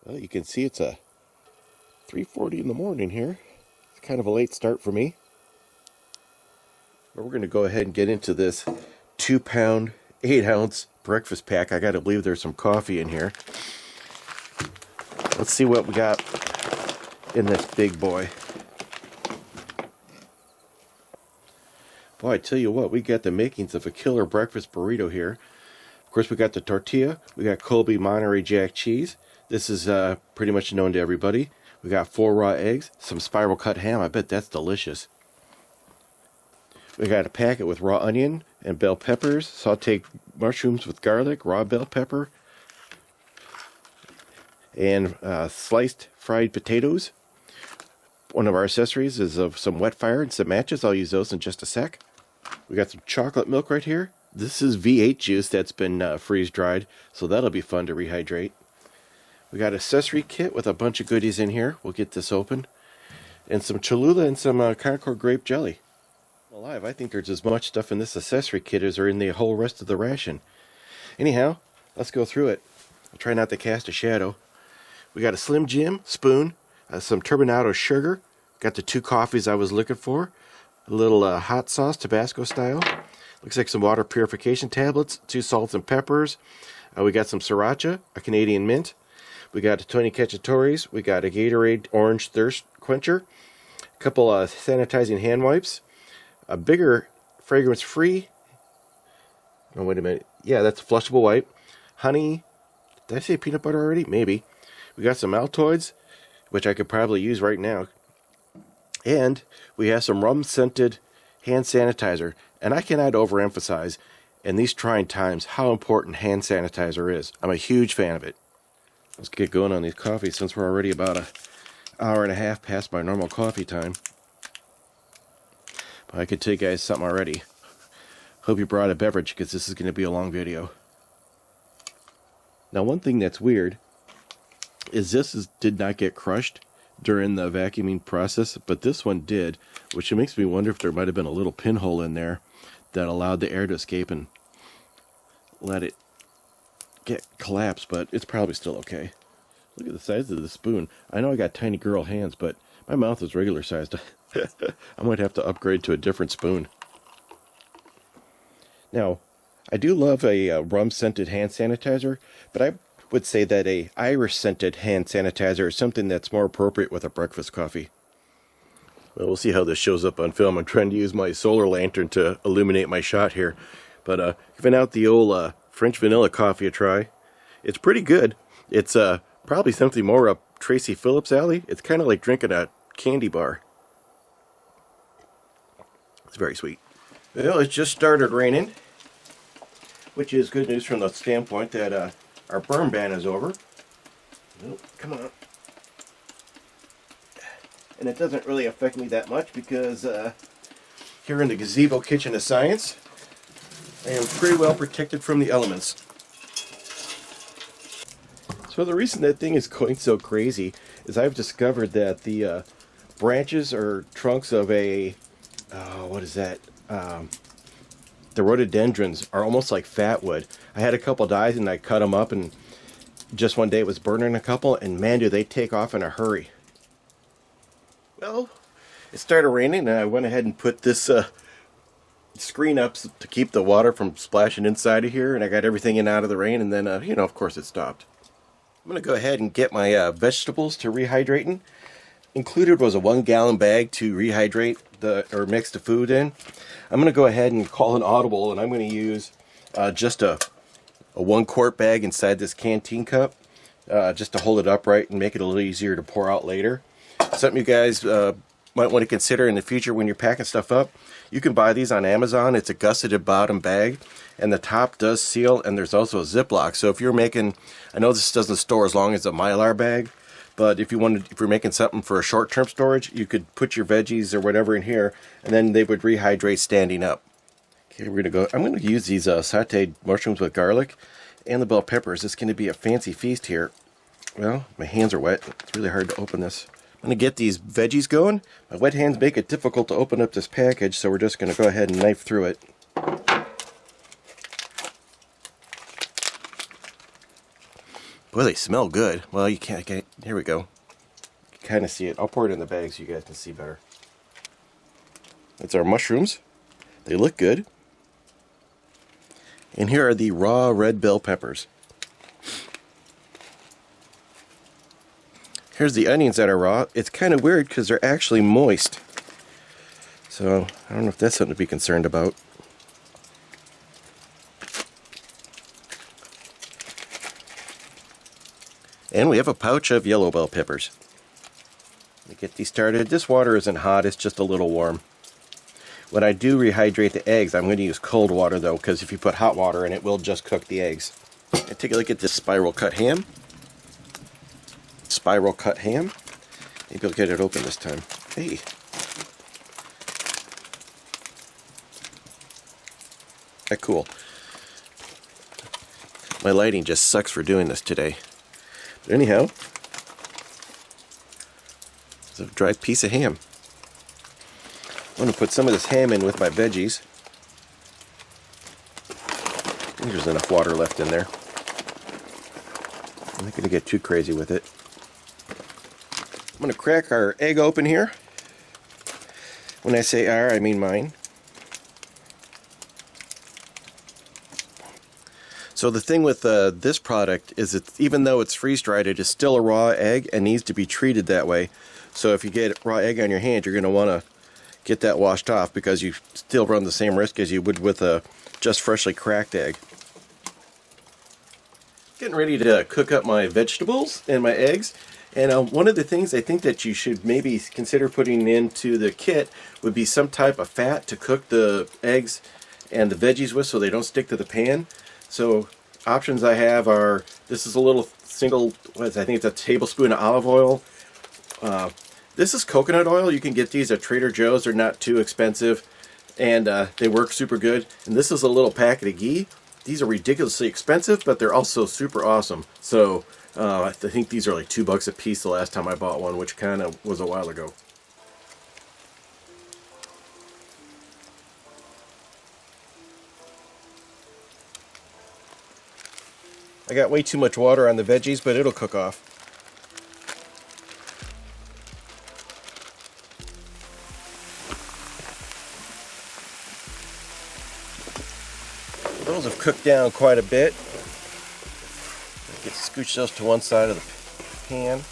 Well, you can see it's a 3:40 in the morning here. It's kind of a late start for me. But we're going to go ahead and get into this 2-pound, 8-ounce breakfast pack. I got to believe there's some coffee in here. Let's see what we got in this big boy. Boy, I tell you what, we got the makings of a killer breakfast burrito here. Of course, we got the tortilla. We got Colby Monterey Jack cheese. This is pretty much known to everybody. We got 4 raw eggs, some spiral cut ham. I bet that's delicious. We got a packet with raw onion and bell peppers, sauteed mushrooms with garlic, raw bell pepper, and sliced fried potatoes. One of our accessories is of some wet fire and some matches. I'll use those in just a sec. We got some chocolate milk right here. This is V8 juice that's been freeze-dried, so that'll be fun to rehydrate. We got an accessory kit with a bunch of goodies in here. We'll get this open. And some Cholula and some Concord grape jelly. Alive, I think there's as much stuff in this accessory kit as are in the whole rest of the ration. Anyhow, let's go through it. I'll try not to cast a shadow. We got a Slim Jim spoon, some turbinado sugar. Got the 2 coffees I was looking for. A little hot sauce, Tabasco style. Looks like some water purification tablets, 2 salts and peppers. We got some sriracha, a Canadian mint. We got a Tony Cacciatore's. We got a Gatorade orange thirst quencher. A couple sanitizing hand wipes. A bigger fragrance-free. Oh, wait a minute. Yeah, that's a flushable wipe. Honey. Did I say peanut butter already? Maybe. We got some Altoids, which I could probably use right now. And we have some rum-scented hand sanitizer. And I cannot overemphasize in these trying times how important hand sanitizer is. I'm a huge fan of it. Let's get going on these coffees since we're already about an hour and a half past my normal coffee time. But I could tell you guys something already. Hope you brought a beverage because this is going to be a long video. Now, one thing that's weird is did not get crushed during the vacuuming process, but this one did, which makes me wonder if there might have been a little pinhole in there that allowed the air to escape and let it get collapsed, but it's probably still okay. Look at the size of the spoon. I know I got tiny girl hands, but my mouth is regular sized. I might have to upgrade to a different spoon. Now, I do love a rum-scented hand sanitizer, but I would say that a Irish-scented hand sanitizer is something that's more appropriate with a breakfast coffee. Well, we'll see how this shows up on film. I'm trying to use my solar lantern to illuminate my shot here. But giving out the old French vanilla coffee a try. It's pretty good. It's probably something more up Tracy Phillips' alley. It's kind of like drinking a candy bar. It's very sweet. Well, it just started raining, which is good news from the standpoint that our burn ban is over. Oh, come on. And it doesn't really affect me that much because here in the gazebo kitchen of science, I am pretty well protected from the elements. So the reason that thing is going so crazy is I've discovered that the branches or trunks of what is that? The rhododendrons are almost like fat wood. I had a couple dies and I cut them up, and just one day it was burning a couple, and man, do they take off in a hurry. Well, it started raining and I went ahead and put this screen up to keep the water from splashing inside of here, and I got everything in out of the rain, and then of course it stopped. I'm going to go ahead and get my vegetables to rehydrating. Included was a 1-gallon bag to rehydrate or mix the food in. I'm going to go ahead and call an audible, and I'm going to use just a 1-quart bag inside this canteen cup just to hold it upright and make it a little easier to pour out later. Something you guys might want to consider in the future when you're packing stuff up. You can buy these on Amazon. It's a gusseted bottom bag, and the top does seal, and there's also a Ziploc. So if you're making, I know this doesn't store as long as a Mylar bag, but if you're making something for a short-term storage, you could put your veggies or whatever in here, and then they would rehydrate standing up. Okay, we're gonna go. I'm gonna use these sauteed mushrooms with garlic and the bell peppers. It's gonna be a fancy feast here. Well, my hands are wet. It's really hard to open this. I'm going to get these veggies going. My wet hands make it difficult to open up this package, so we're just going to go ahead and knife through it. Boy, they smell good. Well, you can't get... Here we go. You can kind of see it. I'll pour it in the bag so you guys can see better. That's our mushrooms. They look good. And here are the raw red bell peppers. Here's the onions that are raw. It's kind of weird because they're actually moist. So, I don't know if that's something to be concerned about. And we have a pouch of yellow bell peppers. Let me get these started. This water isn't hot, it's just a little warm. When I do rehydrate the eggs, I'm going to use cold water though, because if you put hot water in it, will just cook the eggs. And take a look at this spiral cut ham. Spiral cut ham. Maybe I'll get it open this time. Hey. Cool. My lighting just sucks for doing this today. But anyhow, it's a dry piece of ham. I'm going to put some of this ham in with my veggies. I think there's enough water left in there. I'm not going to get too crazy with it. I'm going to crack our egg open here. When I say our, I mean mine. So the thing with this product is that even though it's freeze-dried, it is still a raw egg and needs to be treated that way. So if you get raw egg on your hand, you're going to want to get that washed off because you still run the same risk as you would with a just freshly cracked egg. Getting ready to cook up my vegetables and my eggs. And one of the things I think that you should maybe consider putting into the kit would be some type of fat to cook the eggs and the veggies with so they don't stick to the pan. So options I have are, this is a little single, I think it's a tablespoon of olive oil. This is coconut oil. You can get these at Trader Joe's. They're not too expensive and they work super good. And this is a little packet of ghee. These are ridiculously expensive, but they're also super awesome. So I think these are like $2 a piece the last time I bought one, which kind of was a while ago. I got way too much water on the veggies, but it'll cook off. Those have cooked down quite a bit. Scooch those to one side of the pan.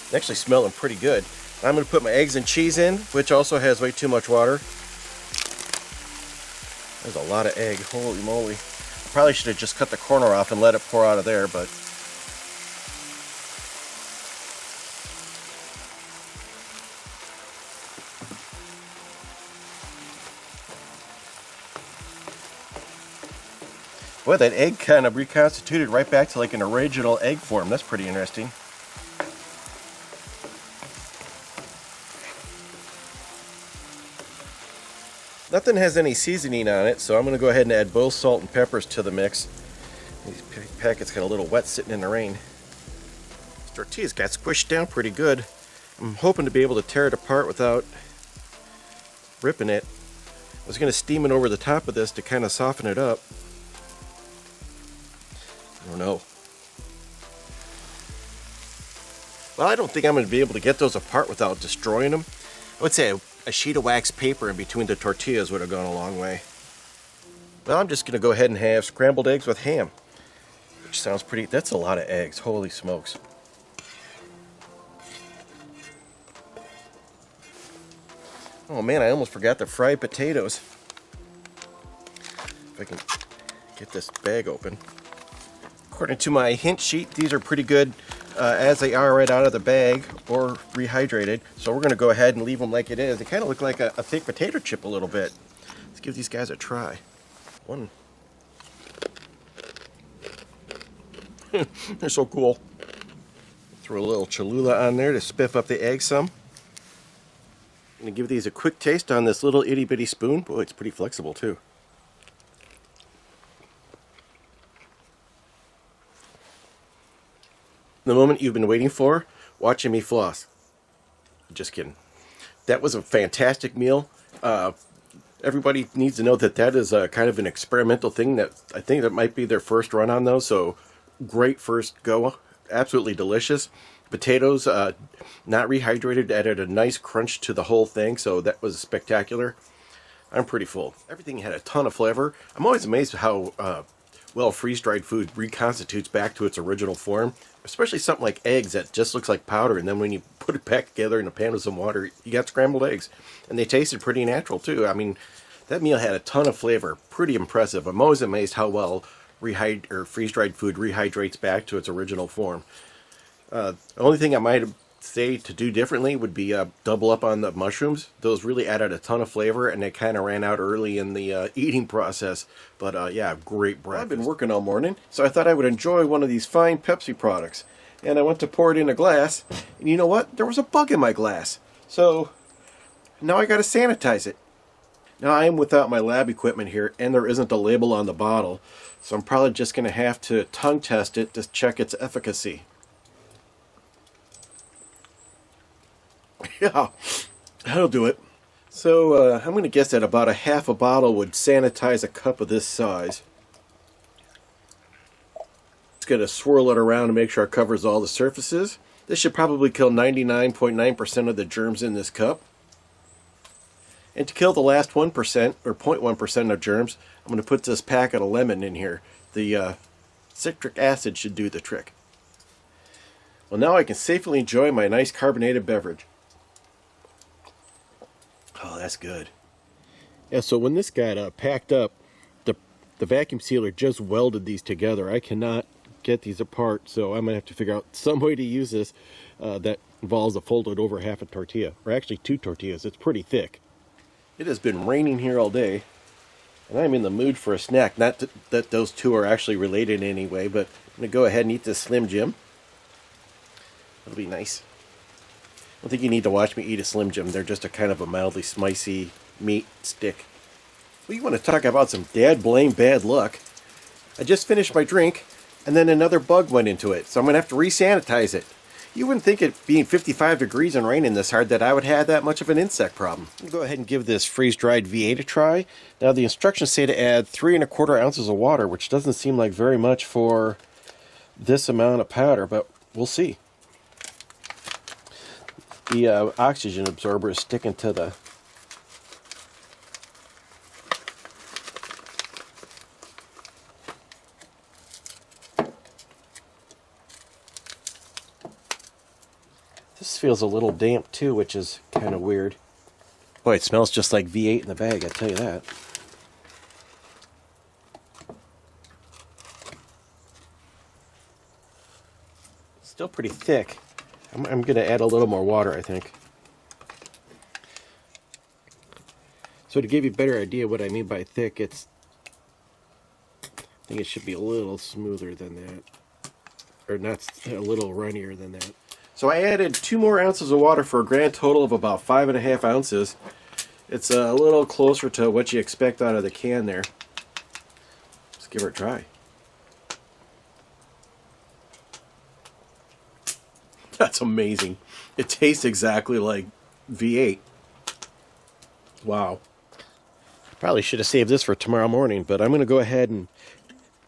It's actually smelling pretty good. I'm going to put my eggs and cheese in, which also has way too much water. There's a lot of egg, holy moly. Probably should have just cut the corner off and let it pour out of there, but boy, that egg kind of reconstituted right back to like an original egg form. That's pretty interesting. Nothing has any seasoning on it, so I'm going to go ahead and add both salt and peppers to the mix. These packets got a little wet sitting in the rain. This tortilla's got squished down pretty good. I'm hoping to be able to tear it apart without ripping it. I was going to steam it over the top of this to kind of soften it up. I don't know. Well, I don't think I'm going to be able to get those apart without destroying them. I would say a sheet of wax paper in between the tortillas would have gone a long way. Well, I'm just going to go ahead and have scrambled eggs with ham. Which sounds pretty... That's a lot of eggs. Holy smokes. Oh man, I almost forgot the fried potatoes. If I can get this bag open. According to my hint sheet, these are pretty good as they are right out of the bag or rehydrated. So we're going to go ahead and leave them like it is. They kind of look like a thick potato chip a little bit. Let's give these guys a try. One. They're so cool. Throw a little Cholula on there to spiff up the egg some. I'm going to give these a quick taste on this little itty bitty spoon. Boy, it's pretty flexible too. The moment you've been waiting for, watching me floss. Just kidding. That was a fantastic meal. everybody needs to know that that is a kind of an experimental thing that I think that might be their first run on those. So great first go. Absolutely delicious. Potatoes, not rehydrated, added a nice crunch to the whole thing. So that was spectacular. I'm pretty full. Everything had a ton of flavor. I'm always amazed at how well freeze-dried food reconstitutes back to its original form. Especially something like eggs that just looks like powder, and then when you put it back together in a pan with some water, you got scrambled eggs. And they tasted pretty natural too. I mean, that meal had a ton of flavor. Pretty impressive. I'm always amazed how well freeze-dried food rehydrates back to its original form. The only thing I might say to do differently would be double up on the mushrooms. Those really added a ton of flavor, and they kind of ran out early in the eating process. But yeah, great breakfast. I've been working all morning, so I thought I would enjoy one of these fine Pepsi products. And I went to pour it in a glass, and you know what? There was a bug in my glass. So now I got to sanitize it. Now I am without my lab equipment here, and there isn't a label on the bottle. So I'm probably just going to have to tongue test it to check its efficacy. Yeah, that'll do it. So I'm going to guess that about a half a bottle would sanitize a cup of this size. Just going to swirl it around to make sure it covers all the surfaces. This should probably kill 99.9% of the germs in this cup. And to kill the last 1% or 0.1% of germs, I'm going to put this packet of lemon in here. The citric acid should do the trick. Well, now I can safely enjoy my nice carbonated beverage. Oh, that's good. Yeah, so when this got packed up, the vacuum sealer just welded these together. I cannot get these apart, so I'm going to have to figure out some way to use this that involves a folded over half a tortilla, or actually 2 tortillas. It's pretty thick. It has been raining here all day, and I'm in the mood for a snack. Not that those two are actually related in any way, but I'm going to go ahead and eat this Slim Jim. It'll be nice. I don't think you need to watch me eat a Slim Jim. They're just a kind of a mildly spicy meat stick. Well, you want to talk about some dad blame bad luck. I just finished my drink, and then another bug went into it, so I'm going to have to re-sanitize it. You wouldn't think it being 55 degrees and raining this hard that I would have that much of an insect problem. I'm going to go ahead and give this freeze-dried V8 a try. Now, the instructions say to add 3 1/4 ounces of water, which doesn't seem like very much for this amount of powder, but we'll see. The oxygen absorber is sticking to the... This feels a little damp too, which is kind of weird. Boy, it smells just like V8 in the bag, I tell you that. Still pretty thick. I'm going to add a little more water, I think. So to give you a better idea what I mean by thick, I think it should be a little smoother than that. Or not, a little runnier than that. So I added 2 more ounces of water for a grand total of about 5.5 ounces. It's a little closer to what you expect out of the can there. Let's give her a try. That's amazing. It tastes exactly like V8. Wow. Probably should have saved this for tomorrow morning, but I'm going to go ahead and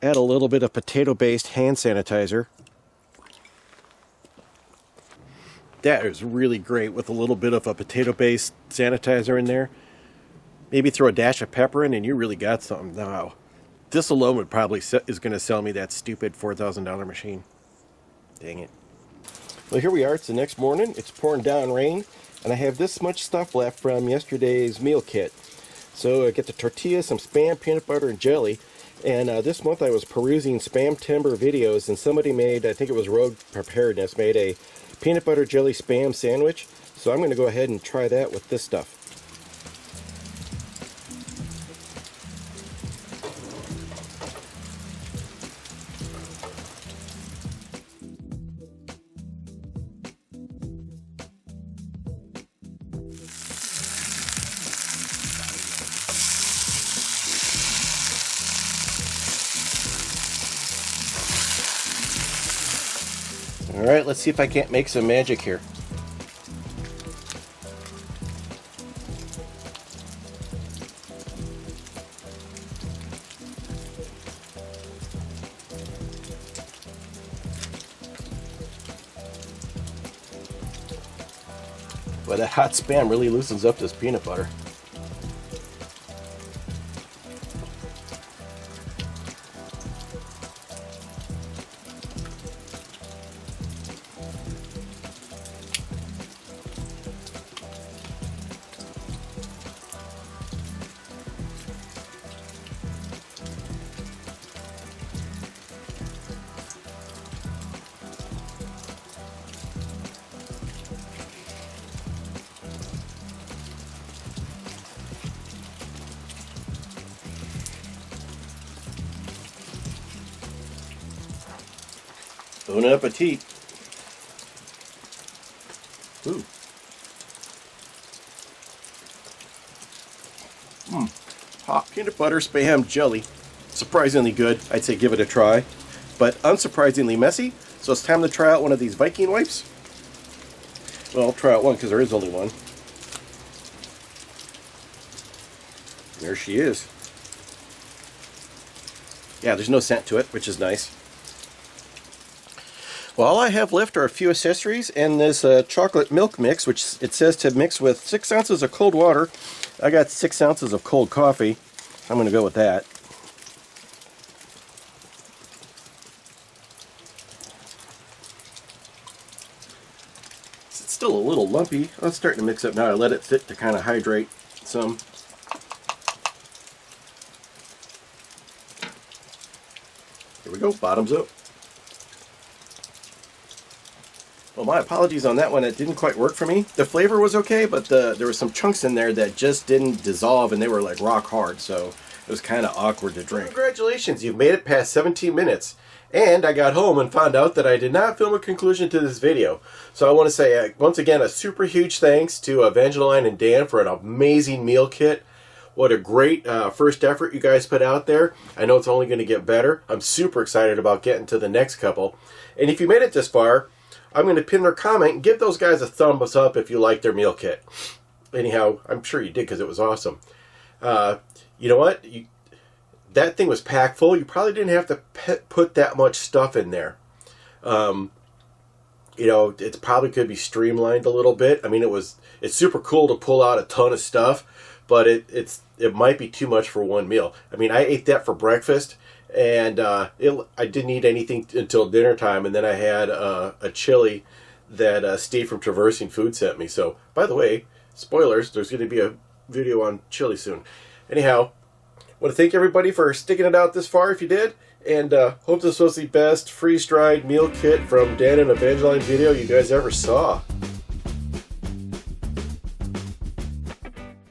add a little bit of potato-based hand sanitizer. That is really great with a little bit of a potato-based sanitizer in there. Maybe throw a dash of pepper in and you really got something. Wow. This alone would probably is going to sell me that stupid $4,000 machine. Dang it. Well, here we are. It's the next morning. It's pouring down rain, and I have this much stuff left from yesterday's meal kit. So I get the tortilla, some Spam, peanut butter, and jelly. And this month I was perusing Spam Timber videos, and somebody made, I think it was Road Preparedness, made a peanut butter jelly Spam sandwich. So I'm going to go ahead and try that with this stuff. Alright, let's see if I can't make some magic here. But that hot Spam really loosens up this peanut butter. Bon appetit. Ooh. Hot peanut butter Spam jelly. Surprisingly good. I'd say give it a try. But unsurprisingly messy. So it's time to try out one of these Viking wipes. Well, I'll try out one because there is only one. There she is. Yeah, there's no scent to it, which is nice. Well, all I have left are a few accessories and this chocolate milk mix, which it says to mix with 6 ounces of cold water. I got 6 ounces of cold coffee. I'm going to go with that. It's still a little lumpy. I'm starting to mix up now. I let it sit to kind of hydrate some. Here we go, bottoms up. Well, my apologies on that one. It didn't quite work for me. The flavor was okay, but there were some chunks in there that just didn't dissolve, and they were like rock hard, so it was kind of awkward to drink. Congratulations, you've made it past 17 minutes. And I got home and found out that I did not film a conclusion to this video. So I want to say, once again, a super huge thanks to Evangeline and Dan for an amazing meal kit. What a great first effort you guys put out there. I know it's only going to get better. I'm super excited about getting to the next couple. And if you made it this far, I'm going to pin their comment and give those guys a thumbs up if you like their meal kit. Anyhow, I'm sure you did because it was awesome. You know what? That thing was packed full. You probably didn't have to put that much stuff in there. You know, it probably could be streamlined a little bit. I mean, it's super cool to pull out a ton of stuff, but it might be too much for one meal. I mean, I ate that for breakfast. And I didn't eat anything until dinner time, and then I had a chili that Steve from Traversing Food sent me. So, by the way, spoilers, there's going to be a video on chili soon. Anyhow, I want to thank everybody for sticking it out this far if you did, and hope this was the best freeze-dried meal kit from Dan and Evangeline video you guys ever saw.